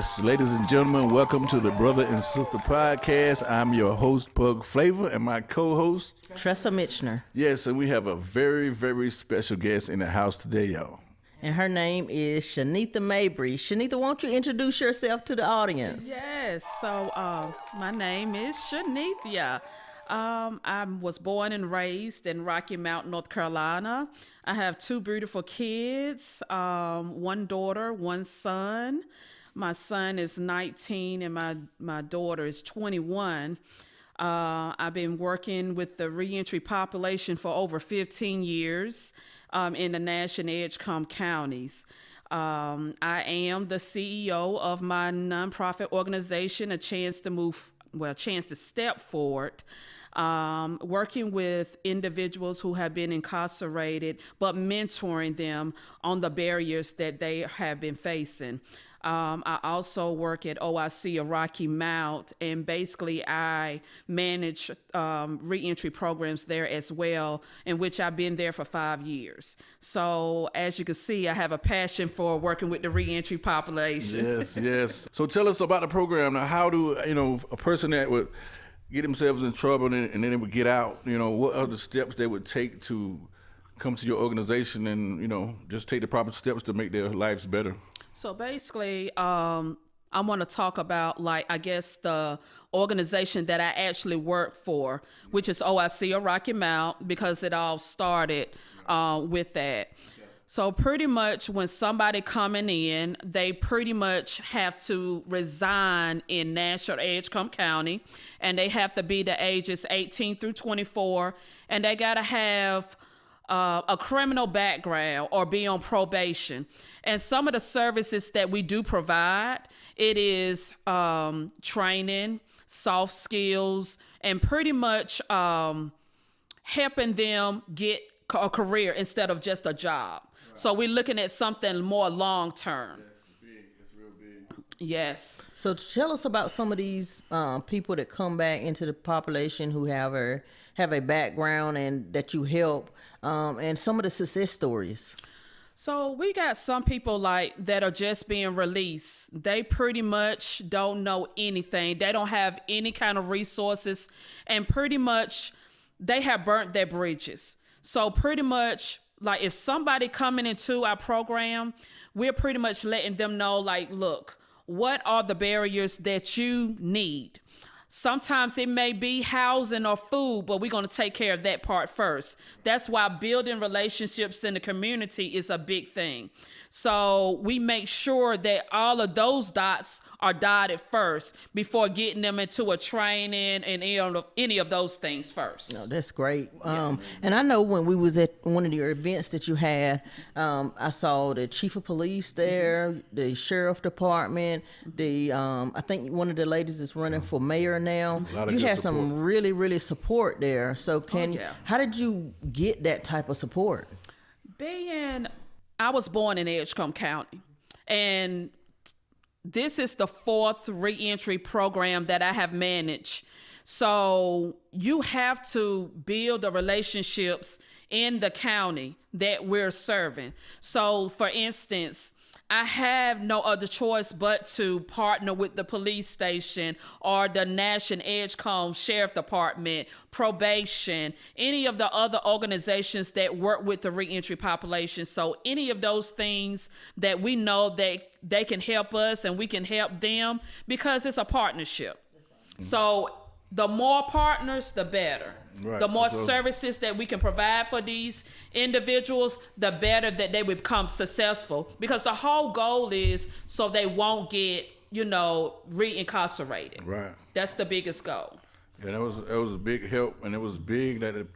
Yes, ladies and gentlemen, welcome to the Brother and Sister Podcast. I'm your host, Pug Flavor, and my co-host, Tressa Mitchner. Yes, and we have a very, very special guest in the house today, y'all. And her name is Sheneathia Mabry. Sheneathia, won't you introduce yourself to the audience? Yes, so my name is Sheneathia. I was born and raised in Rocky Mount, North Carolina. I have two beautiful kids, one daughter, one son. My son is 19 and my daughter is 21. I've been working with the Reentry Population for over 15 years in the Nash and Edgecombe counties. I am the CEO of my nonprofit organization, A Chance to Step Forward, working with individuals who have been incarcerated, but mentoring them on the barriers that they have been facing. I also work at OIC of Rocky Mount, and basically I manage reentry programs there as well, in which I've been there for 5 years. So as you can see, I have a passion for working with the reentry population. Yes, yes. So tell us about the program. Now, how do, a person that would get themselves in trouble and then they would get out, what are the steps they would take to come to your organization and, just take the proper steps to make their lives better? So basically, I want to talk about, the organization that I actually work for, which is OIC of Rocky Mount, because it all started with that. So pretty much when somebody coming in, they pretty much have to resign in Nash or Edgecombe County, and they have to be the ages 18 through 24, and they got to have a criminal background or be on probation. And some of the services that we do provide, it is training, soft skills, and pretty much helping them get a career instead of just a job. Right. So we're looking at something more long term. It's real big. Yes. So tell us about some of these people that come back into the population who have a background and that you help, and some of the success stories. So we got some people that are just being released. They pretty much don't know anything. They don't have any kind of resources, and pretty much they have burnt their bridges. So pretty much, if somebody coming into our program, we're pretty much letting them know, look, what are the barriers that you need? Sometimes it may be housing or food, but we're going to take care of that part first. That's why building relationships in the community is a big thing. So we make sure that all of those dots are dotted first before getting them into a training and any of those things first. No, that's great. And I know when we was at one of your events that you had, I saw the chief of police there, the sheriff department, I think one of the ladies is running for mayor now. You had some really, really support there. So how did you get that type of support? I was born in Edgecombe County, and this is the 4th reentry program that I have managed. So you have to build the relationships in the county that we're serving. So for instance, I have no other choice but to partner with the police station or the Nash and Edgecombe Sheriff Department, probation, any of the other organizations that work with the reentry population. So any of those things that we know that they can help us and we can help them, because it's a partnership. Mm-hmm. So the more partners, the better. Right. The more services that we can provide for these individuals, the better that they become successful. Because the whole goal is so they won't get, re-incarcerated. Right. That's the biggest goal. Yeah, it was a big help, and it was big that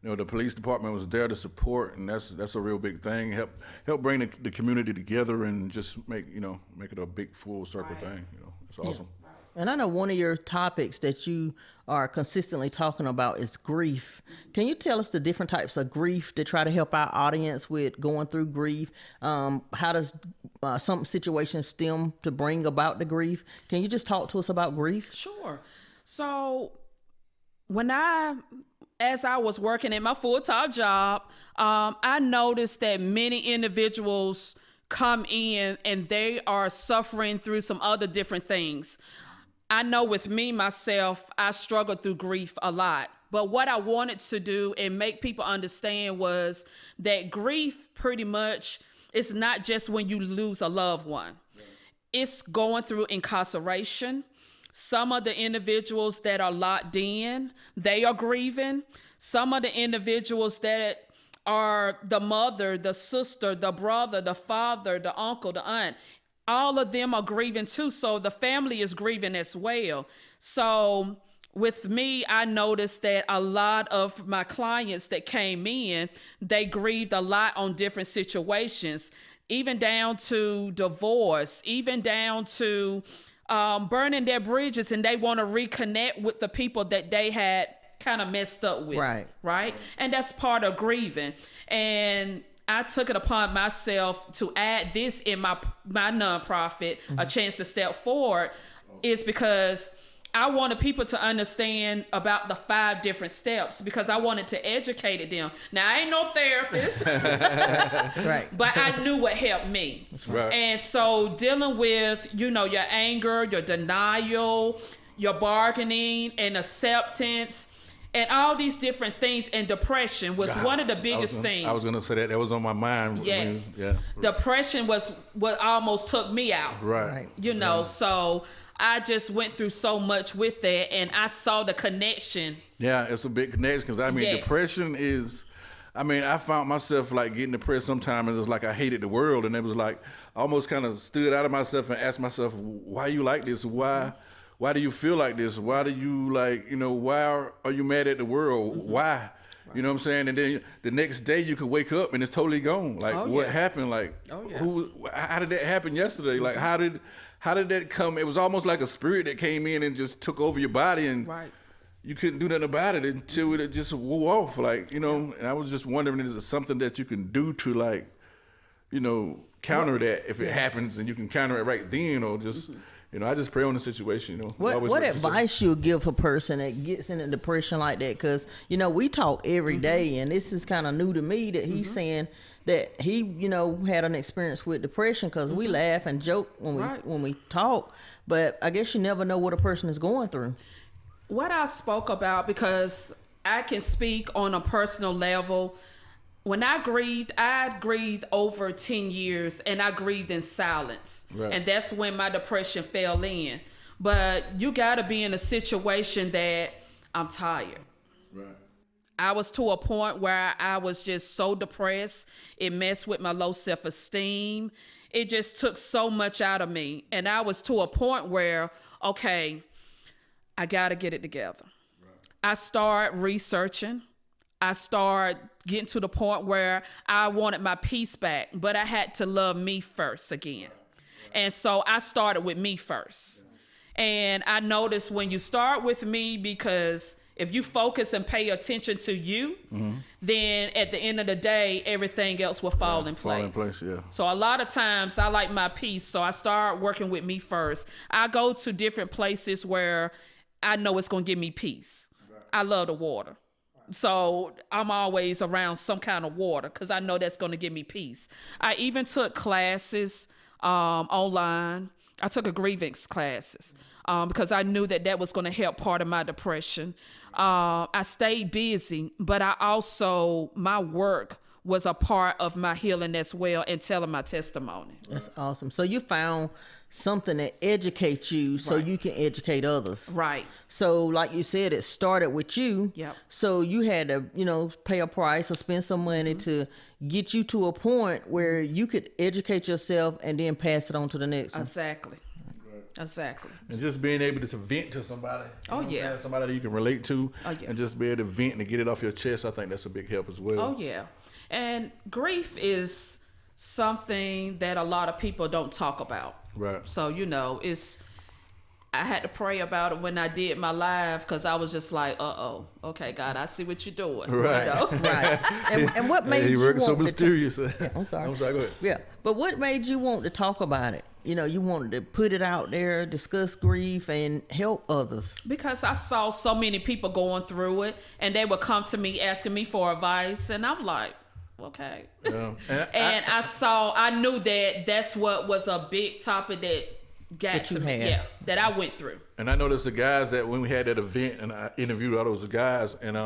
the police department was there to support, and that's a real big thing. Help bring the community together and just make it a big full circle thing. It's awesome. Yeah. And I know one of your topics that you are consistently talking about is grief. Can you tell us the different types of grief to try to help our audience with going through grief? How does some situations stem to bring about the grief? Can you just talk to us about grief? Sure. So as I was working in my full-time job, I noticed that many individuals come in and they are suffering through some other different things. I know with me, myself, I struggled through grief a lot. But what I wanted to do and make people understand was that grief pretty much is not just when you lose a loved one. It's going through incarceration. Some of the individuals that are locked in, they are grieving. Some of the individuals that are the mother, the sister, the brother, the father, the uncle, the aunt, all of them are grieving too. So the family is grieving as well. So with me, I noticed that a lot of my clients that came in, they grieved a lot on different situations, even down to divorce, even down to burning their bridges, and they want to reconnect with the people that they had kind of messed up with. Right. And that's part of grieving. And I took it upon myself to add this in my nonprofit, A Chance to Step Forward, is because I wanted people to understand about the 5 different steps, because I wanted to educate them. Now, I ain't no therapist, Right. but I knew what helped me. Right. And so dealing with, your anger, your denial, your bargaining and acceptance, and all these different things, and depression was one of the biggest things. I was going to say that was on my mind. Yes. Yeah. Depression was what almost took me out. Right. So I just went through so much with that, and I saw the connection. Yeah, it's a big connection, because Yes. depression is, I found myself like getting depressed sometimes, and it was like I hated the world, and it was like I almost kind of stood out of myself and asked myself, why you like this? Why do you feel like this? Why do you why are you mad at the world? Why? You know what I'm saying? And then the next day you could wake up and it's totally gone. Like, what happened? Like, how did that happen yesterday? Like, how did that come? It was almost like a spirit that came in and just took over your body, and you couldn't do nothing about it until it just wore off. Like, and I was just wondering, is it something that you can do to counter that if it happens, and you can counter it right then, or just... I just pray on the situation. What advice you give a person that gets in a depression like that? Because we talk every day, and this is kind of new to me that he's saying that he had an experience with depression, because we laugh and joke when we talk, but I guess you never know what a person is going through. What I spoke about, because I can speak on a personal level. When I grieved over 10 years, and I grieved in silence. Right. And that's when my depression fell in. But you got to be in a situation that I'm tired. Right. I was to a point where I was just so depressed. It messed with my low self-esteem. It just took so much out of me. And I was to a point where, okay, I got to get it together. Right. I started researching. I started getting to the point where I wanted my peace back, but I had to love me first again. And so I started with me first. And I noticed when you start with me, because if you focus and pay attention to you, then at the end of the day, everything else will fall in place. So a lot of times I like my peace, so I start working with me first. I go to different places where I know it's going to give me peace. I love the water. So I'm always around some kind of water, because I know that's going to give me peace. I even took classes online. I took a grievance classes because I knew that was going to help part of my depression. I stayed busy, but my work was a part of my healing as well, and telling my testimony. That's awesome. So you found something that educates you so you can educate others. Right. So like you said, it started with you. Yep. So you had to, pay a price or spend some money to get you to a point where you could educate yourself and then pass it on to the next one. Exactly. Exactly. And just being able to vent to somebody. Somebody that you can relate to. And just be able to vent and get it off your chest. I think that's a big help as well. Oh, yeah. And grief is something that a lot of people don't talk about. Right. So, I had to pray about it when I did my live, because I was just like, okay, God, I see what you're doing. Right. Right. And what made you want so mysterious. I'm sorry. Go ahead. Yeah. But what made you want to talk about it? You wanted to put it out there, discuss grief, and help others. Because I saw so many people going through it, and they would come to me asking me for advice, and I'm like, okay. Yeah. And I knew that that's what was a big topic that got to me. Yeah, that I went through. And I noticed the guys that when we had that event and I interviewed all those guys, and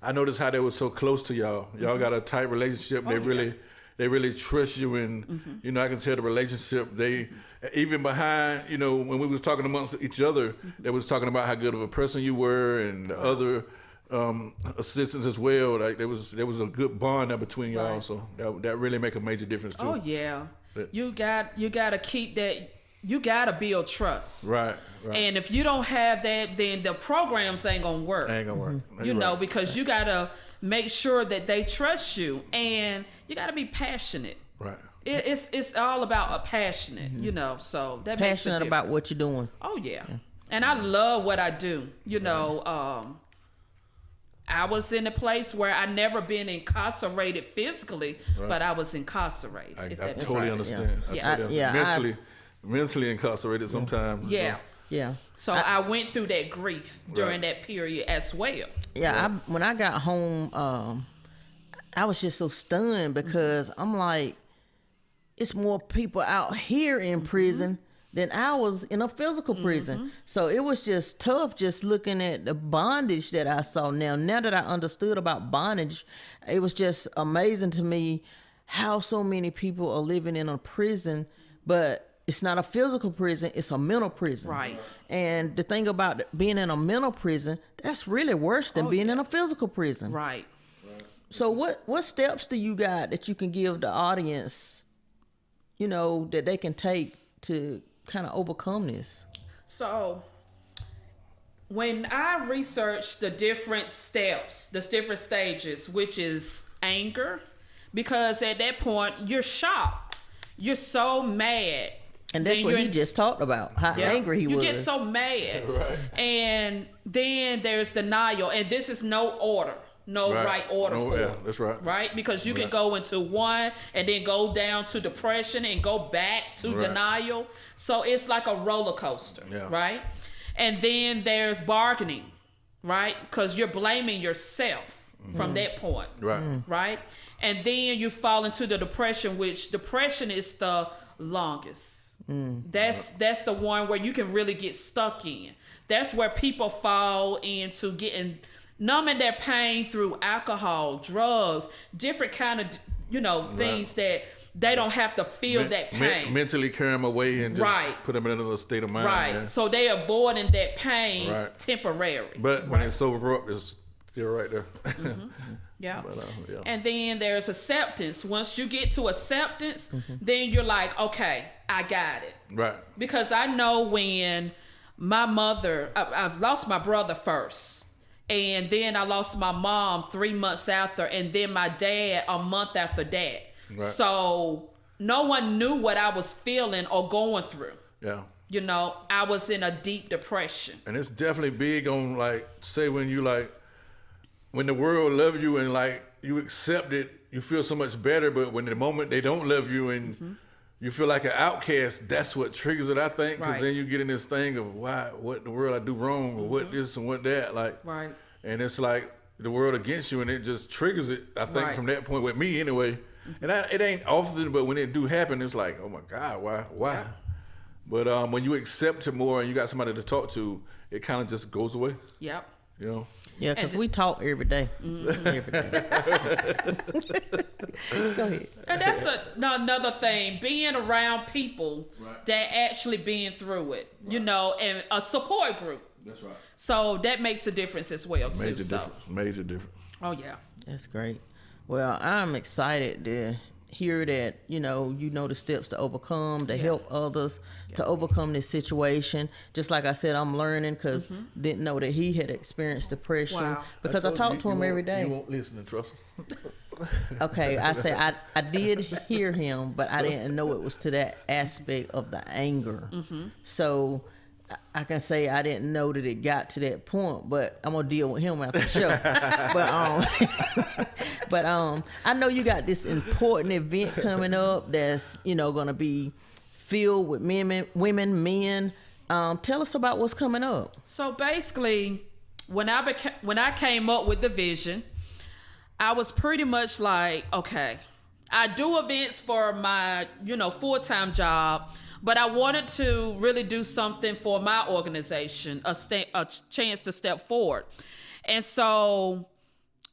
I noticed how they were so close to y'all. Y'all got a tight relationship. They really trust you, and you know, I can tell the relationship. They even behind, you know, when we was talking amongst each other, they was talking about how good of a person you were, and the other assistants as well. Like there was a good bond there between y'all. So that really make a major difference too. Oh yeah, you got to keep that. You got to build trust. Right. And if you don't have that, then the programs ain't gonna work. Ain't gonna work. You know, because you got to make sure that they trust you, and you got to be passionate. Right. It's all about a passionate, you know. So that makes passionate about what you're doing. Oh yeah. And I love what I do. You know, I was in a place where I never been incarcerated physically, but I was incarcerated. I totally understand. I totally understand. Mentally incarcerated sometimes. Yeah. Yeah. So I went through that grief during that period as well. Yeah. When I got home, I was just so stunned because I'm like, it's more people out here in prison than I was in a physical prison. So it was just tough just looking at the bondage that I saw. Now that I understood about bondage, it was just amazing to me how so many people are living in a prison, but it's not a physical prison, it's a mental prison. Right. And the thing about being in a mental prison, that's really worse than being in a physical prison. Right. So what steps do you got that you can give the audience, you know, that they can take to kind of overcome this? So when I researched the different steps, the different stages, which is anger, because at that point you're shocked. You're so mad. And that's what he just talked about, how angry he was. You get so mad. Right. And then there's denial. And this is no order. No right order for it. Yeah, that's right. Right? Because you can go into one and then go down to depression and go back to denial. So it's like a roller coaster. Yeah. Right? And then there's bargaining. Right? Because you're blaming yourself from that point. Right. Right? And then you fall into the depression, which depression is the longest. That's the one where you can really get stuck in. That's where people fall into numbing their pain through alcohol, drugs, different kind of, you know, things that they don't have to feel that pain. Mentally carry them away and just put them in another state of mind. Right. Yeah. So they avoiding that pain temporary. But when it's sober up, it's still right there. Yeah. And then there's acceptance. Once you get to acceptance, then you're like, okay, I got it. Right. Because I know when my mother, I've lost my brother first. And then I lost my mom 3 months after. And then my dad a month after that. Right. So no one knew what I was feeling or going through. Yeah. You know, I was in a deep depression. And it's definitely big on, like, say when you like, when the world love you and like you accept it, you feel so much better. But when the moment they don't love you and you feel like an outcast, that's what triggers it, I think. Because then you get in this thing of what in the world I do wrong, or what this and what that, like. Right. And it's like the world against you, and it just triggers it. I think from that point with me anyway. And it ain't often, but when it do happen, it's like, oh my God, why? Yeah. But when you accept it more and you got somebody to talk to, it kind of just goes away. Yep. You know. Yeah, because we talk every day. Every day. Go ahead. And that's another thing, being around people that actually been through it, you know, and a support group. That's right. So that makes a difference as well, too. Major difference. Oh, yeah. That's great. Well, I'm excited to hear that, you know the steps to overcome, to help others to overcome this situation. Just like I said, I'm learning because didn't know that he had experienced depression because I talk to him every day. You won't listen to trust him. Okay, I say I did hear him, but I didn't know it was to that aspect of the anger. So I can say I didn't know that it got to that point, but I'm gonna deal with him after the show. but I know you got this important event coming up that's gonna be filled with women, men. Tell us about what's coming up. So basically, when I came up with the vision, I was pretty much like, okay, I do events for my, full-time job, but I wanted to really do something for my organization, a chance to step forward. And so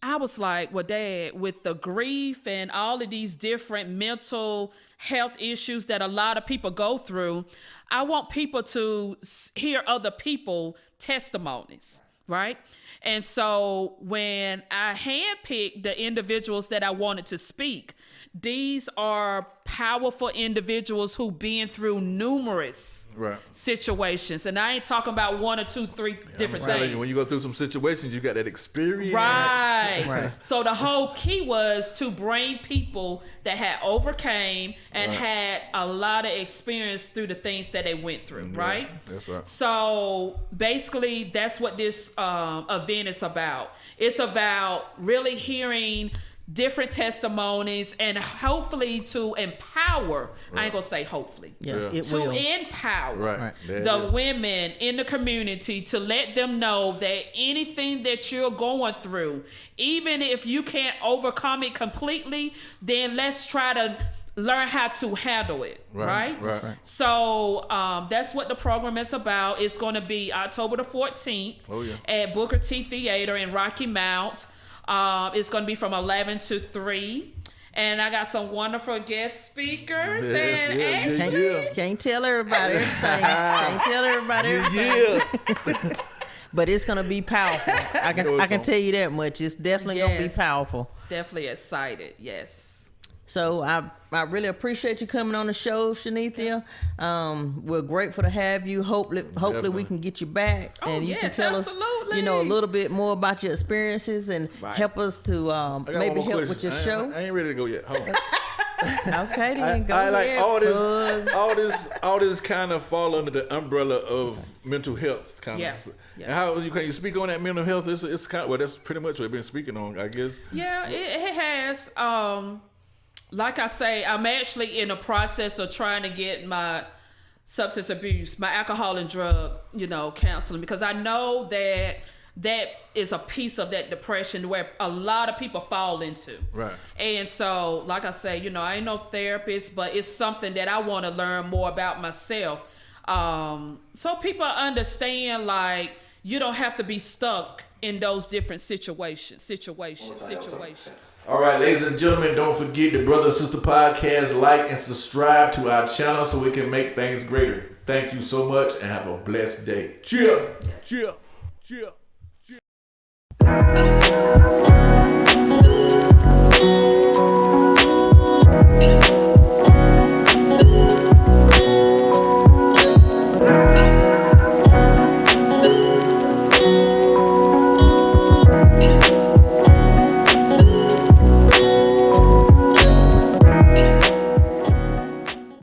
I was like, well, Dad, with the grief and all of these different mental health issues that a lot of people go through, I want people to hear other people's testimonies, right? And so when I handpicked the individuals that I wanted to speak, these are powerful individuals who've been through numerous situations. And I ain't talking about one or two, three different things. When you go through some situations, you got that experience. Right. So the whole key was to bring people that had overcame and had a lot of experience through the things that they went through, right? That's right. So basically, that's what this event is about. It's about really hearing different testimonies and hopefully to empower, I ain't gonna say hopefully, to empower the women in the community, to let them know that anything that you're going through, even if you can't overcome it completely, then let's try to learn how to handle it, right? So that's what the program is about. It's going to be October the 14th at Booker T Theater in Rocky Mount. It's going to be from 11 to 3. And I got some wonderful guest speakers. Can't tell everybody everything. Can't tell everybody everything. But it's going to be powerful. I can tell you that much. It's definitely going to be powerful. Definitely excited, yes. So I really appreciate you coming on the show, Sheneathia. We're grateful to have you. Hopefully we can get you back and you can tell us, a little bit more about your experiences and help us to maybe help with your show. I ain't ready to go yet. Hold on. Okay, then go ahead. Like all this kind of fall under the umbrella of mental health kind of. And how can you speak on that mental health? It's kind of, that's pretty much what I've been speaking on, I guess. Yeah, it has. Like I say, I'm actually in the process of trying to get my substance abuse, my alcohol and drug, counseling, because I know that is a piece of that depression where a lot of people fall into. Right. And so, like I say, I ain't no therapist, but it's something that I want to learn more about myself. So people understand, like, you don't have to be stuck in those different situations. All right, ladies and gentlemen, don't forget the Brother and Sister Podcast. Like and subscribe to our channel so we can make things greater. Thank you so much and have a blessed day. Cheer. Cheer. Cheer. Cheer.